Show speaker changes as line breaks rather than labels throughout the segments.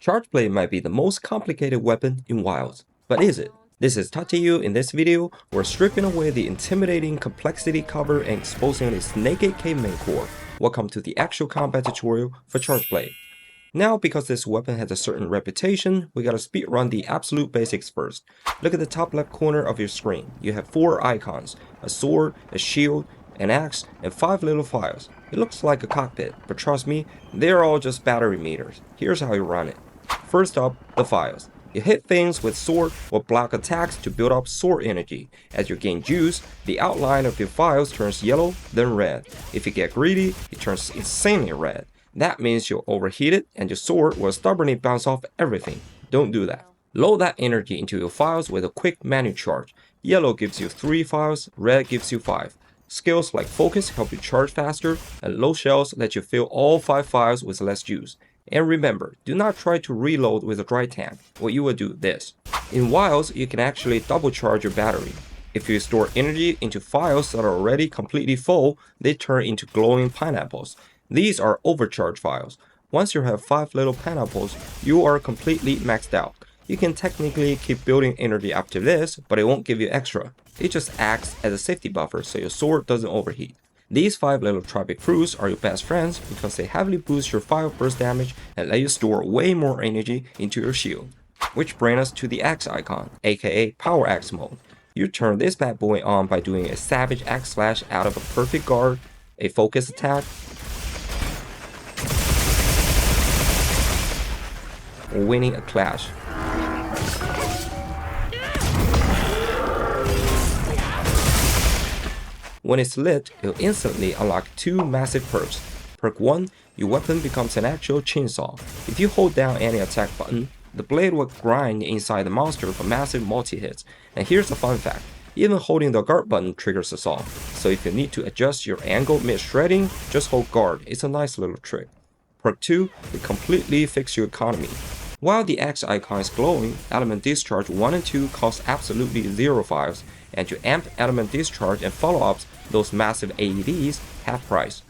Chargeblade might be the most complicated weapon in Wilds, but is it? This is Tatiyu. In this video, we're stripping away the intimidating complexity cover and exposing its naked caveman core. Welcome to the actual combat tutorial for Chargeblade. Now, because this weapon has a certain reputation, we gotta speedrun the absolute basics first. Look at the top left corner of your screen. You have 4 icons: a sword, a shield, an axe, and 5 little phials. It looks like a cockpit, but trust me, they're all just battery meters. Here's how you run it. First up, the phials. You hit things with sword or block attacks to build up sword energy. As you gain juice, the outline of your phials turns yellow, then red. If you get greedy, it turns insanely red. That means you'll overheat it and your sword will stubbornly bounce off everything. Don't do that. Load that energy into your phials with a quick manual charge. Yellow gives you 3 phials, red gives you 5. Skills like focus help you charge faster, and low shells let you fill all 5 phials with less juice. And remember, do not try to reload with a dry tank, or you will do this. In Wilds, you can actually double charge your battery. If you store energy into phials that are already completely full, they turn into glowing pineapples. These are overcharged phials. Once you have 5 little pineapples, you are completely maxed out. You can technically keep building energy after this, but it won't give you extra. It just acts as a safety buffer so your sword doesn't overheat. These 5 little tropic fruits are your best friends because they heavily boost your phial burst damage and let you store way more energy into your shield. Which brings us to the axe icon, aka power axe mode. You turn this bad boy on by doing a savage axe slash out of a perfect guard, a focus attack, or winning a clash. When it's lit, it'll instantly unlock 2 massive perks. Perk 1, your weapon becomes an actual chainsaw. If you hold down any attack button, the blade will grind inside the monster for massive multi-hits. And here's a fun fact, even holding the guard button triggers the saw. So if you need to adjust your angle mid-shredding, just hold guard. It's a nice little trick. Perk 2, it completely fixes your economy. While the axe icon is glowing, element discharge 1 and 2 cost absolutely 0 phials, and to amp element discharge and follow-ups, those massive AEDs, half price.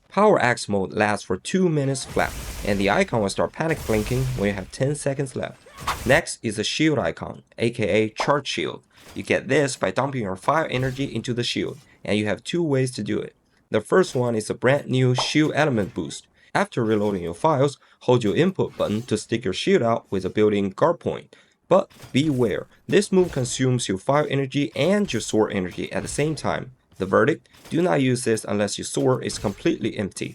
Power axe mode lasts for 2 minutes flat, and the icon will start panic blinking when you have 10 seconds left. Next is the shield icon, aka charge shield. You get this by dumping your fire energy into the shield, and you have 2 ways to do it. The first one is a brand new shield element boost. After reloading your phials, hold your input button to stick your shield out with a built-in guard point. But beware, this move consumes your fire energy and your sword energy at the same time. The verdict, do not use this unless your sword is completely empty.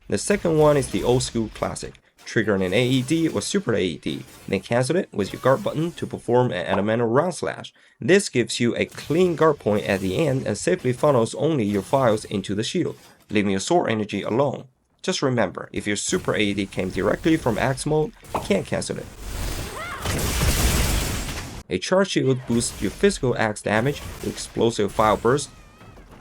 The second one is the old school classic, triggering an AED or super AED, then cancel it with your guard button to perform an elemental round slash. This gives you a clean guard point at the end and safely funnels only your phials into the shield, leaving your sword energy alone. Just remember, if your super AED came directly from axe mode, you can't cancel it. A charge shield boosts your physical axe damage, your explosive phial burst,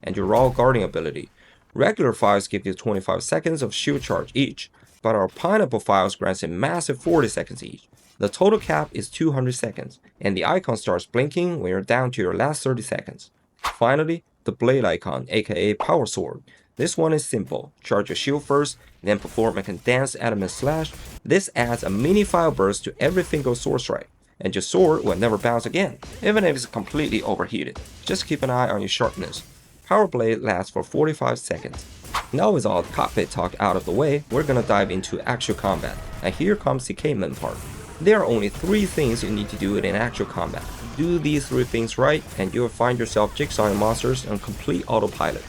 and your raw guarding ability. Regular phials give you 25 seconds of shield charge each, but our pineapple phials grants a massive 40 seconds each. The total cap is 200 seconds, and the icon starts blinking when you're down to your last 30 seconds. Finally, the blade icon, aka power sword. This one is simple. Charge your shield first, then perform a condensed element slash. This adds a mini phial burst to every single sword strike, and your sword will never bounce again, even if it's completely overheated. Just keep an eye on your sharpness. Power blade lasts for 45 seconds. Now with all the cockpit talk out of the way, we're gonna dive into actual combat. And here comes the caveman part. There are only 3 things you need to do in actual combat. Do these 3 things right, and you'll find yourself jigsawing monsters on complete autopilot.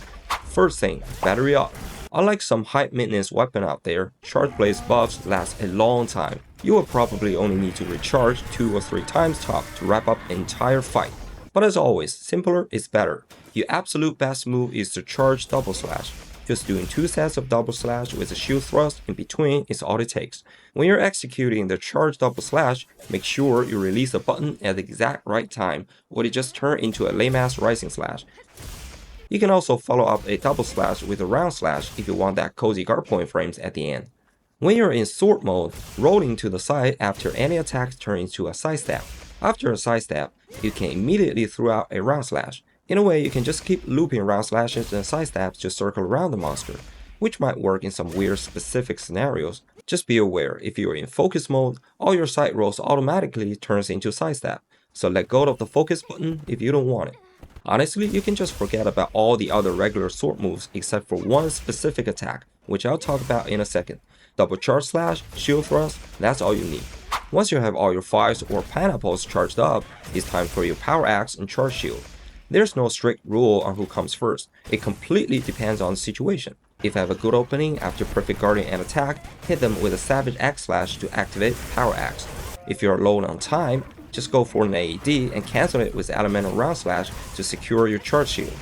First thing, battery up. Unlike some high maintenance weapon out there, Chargeblade's buffs last a long time. You will probably only need to recharge 2 or 3 times top to wrap up an entire fight. But as always, simpler is better. Your absolute best move is to charge double slash. Just doing 2 sets of double slash with a shield thrust in between is all it takes. When you're executing the charge double slash, make sure you release the button at the exact right time, or it just turns into a lame-ass rising slash. You can also follow up a double slash with a round slash if you want that cozy guard point frames at the end. When you're in sword mode, rolling to the side after any attack turns into a sidestep. After a sidestep, you can immediately throw out a round slash. In a way, you can just keep looping round slashes and sidesteps to circle around the monster, which might work in some weird specific scenarios, Just be aware, if you're in focus mode, all your side rolls automatically turns into sidestep, so let go of the focus button if you don't want it. Honestly, you can just forget about all the other regular sword moves except for one specific attack, which I'll talk about in a second. Double charge slash, shield thrust, that's all you need. Once you have all your Phials or pineapples charged up, it's time for your power axe and charge shield. There's no strict rule on who comes first, it completely depends on the situation. If you have a good opening after perfect guarding and attack, hit them with a savage axe slash to activate power axe. If you're low on time, just go for an AED and cancel it with elemental round slash to secure your charge shield.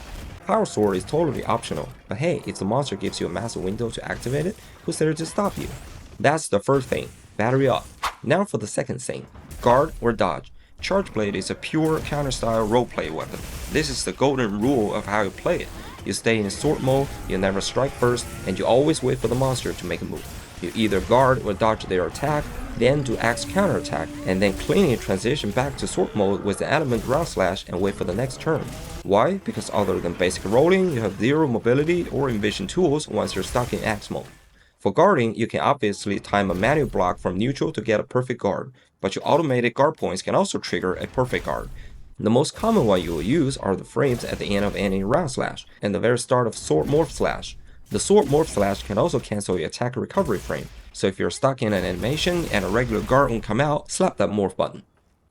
Power sword is totally optional, but hey, if the monster gives you a massive window to activate it, who's there to stop you? That's the first thing, battery up. Now for the second thing, guard or dodge. Chargeblade is a pure counter-style roleplay weapon. This is the golden rule of how you play it. You stay in sword mode, you never strike first, and you always wait for the monster to make a move. You either guard or dodge their attack, then do axe counterattack, and then cleanly transition back to sword mode with the element round slash and wait for the next turn. Why? Because other than basic rolling, you have zero mobility or envision tools once you're stuck in axe mode. For guarding, you can obviously time a manual block from neutral to get a perfect guard, but your automated guard points can also trigger a perfect guard. The most common one you will use are the frames at the end of any round slash and the very start of sword morph slash. The sword morph slash can also cancel your attack recovery frame, so if you're stuck in an animation and a regular guard won't come out, slap that morph button.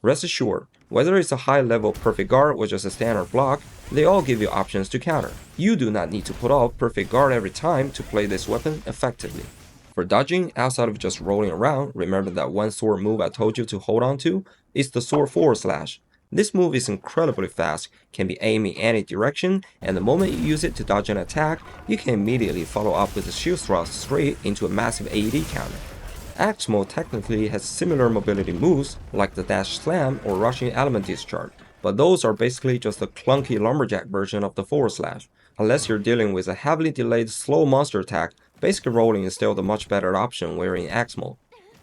Rest assured, whether it's a high level perfect guard or just a standard block, they all give you options to counter. You do not need to put off perfect guard every time to play this weapon effectively. For dodging, outside of just rolling around, remember that one sword move I told you to hold on to? It's the sword forward slash. This move is incredibly fast, can be aimed in any direction, and the moment you use it to dodge an attack, you can immediately follow up with a shield thrust straight into a massive AED counter. Axe mode technically has similar mobility moves, like the dash slam or rushing element discharge, but those are basically just a clunky lumberjack version of the forward slash. Unless you're dealing with a heavily delayed slow monster attack, basic rolling is still the much better option when in axe mode.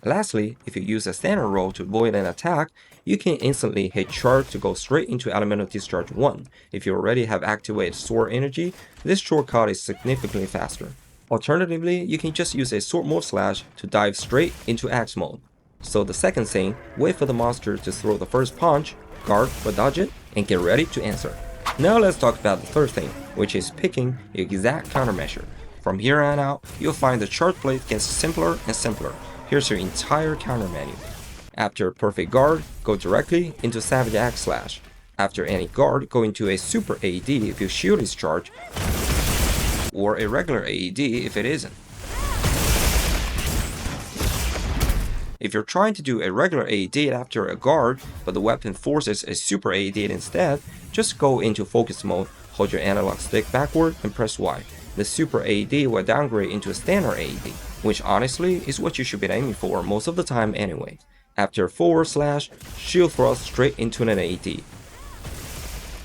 Lastly, if you use a standard roll to avoid an attack, you can instantly hit charge to go straight into elemental discharge 1. If you already have activated sword energy, this shortcut is significantly faster. Alternatively, you can just use a sword morph slash to dive straight into axe mode. So the second thing, wait for the monster to throw the first punch, guard or dodge it, and get ready to answer. Now let's talk about the third thing, which is picking the exact countermeasure. From here on out, you'll find the chargeblade gets simpler and simpler. Here's your entire counter menu. After perfect guard, go directly into savage axe slash. After any guard, go into a super AED if your shield is charged, or a regular AED if it isn't. If you're trying to do a regular AED after a guard, but the weapon forces a super AED instead, just go into focus mode, hold your analog stick backward and press Y. The super AED will downgrade into a standard AED, which honestly is what you should be aiming for most of the time anyway. After forward slash, shield thrust straight into an AED.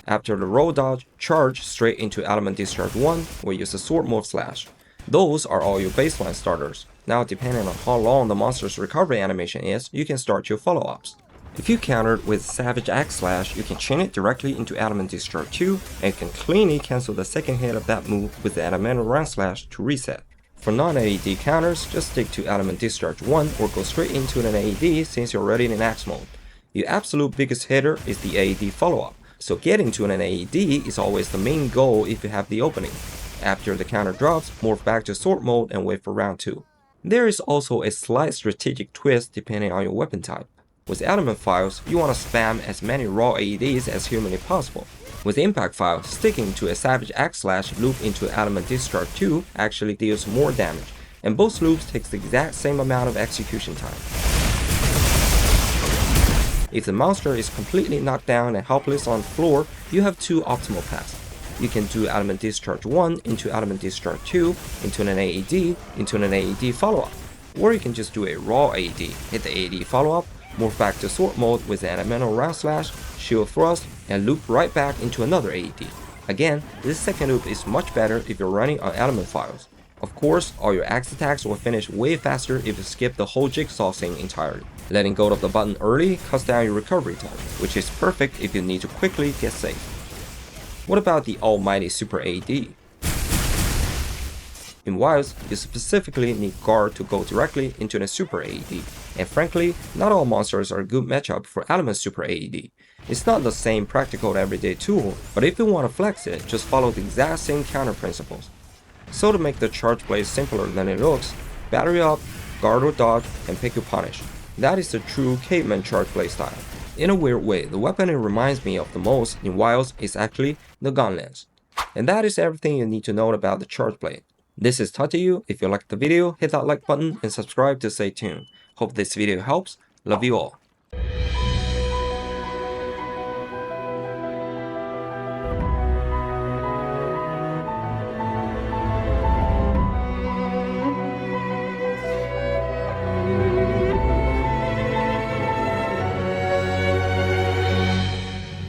After the roll dodge, charge straight into element discharge 1 or use a sword morph slash. Those are all your baseline starters. Now depending on how long the monster's recovery animation is, you can start your follow-ups. If you countered with savage axe slash, you can chain it directly into element discharge 2 and can cleanly cancel the second hit of that move with the elemental round slash to reset. For non-AED counters, just stick to element discharge 1 or go straight into an AED since you're already in axe mode. Your absolute biggest hitter is the AED follow-up, so getting to an AED is always the main goal if you have the opening. After the counter drops, morph back to sword mode and wait for round 2. There is also a slight strategic twist depending on your weapon type. With element Phials, you want to spam as many raw AEDs as humanly possible. With impact Phials, sticking to a savage axe slash loop into element discharge 2 actually deals more damage, and both loops takes the exact same amount of execution time. If the monster is completely knocked down and helpless on the floor, you have two optimal paths. You can do element discharge 1 into element discharge 2 into an AED into an AED follow-up, or you can just do a raw AED, hit the AED follow-up, morph back to sword mode with the elemental round slash, shield thrust, and loop right back into another AED. Again, this second loop is much better if you're running on element Phials. Of course, all your axe attacks will finish way faster if you skip the whole jigsaw thing entirely. Letting go of the button early cuts down your recovery time, which is perfect if you need to quickly get safe. What about the almighty super AED? In Wilds, you specifically need guard to go directly into the super AED, and frankly, not all monsters are a good matchup for Element super AED. It's not the same practical everyday tool, but if you want to flex it, just follow the exact same counter principles. So to make the chargeblade simpler than it looks, battery up, guard or dodge, and pick your punish. That is the true caveman chargeblade style. In a weird way, the weapon it reminds me of the most in Wilds is actually the gun lance. And that is everything you need to know about the chargeblade. This is Tatayu. If you liked the video, hit that like button and subscribe to stay tuned. Hope this video helps. Love you all.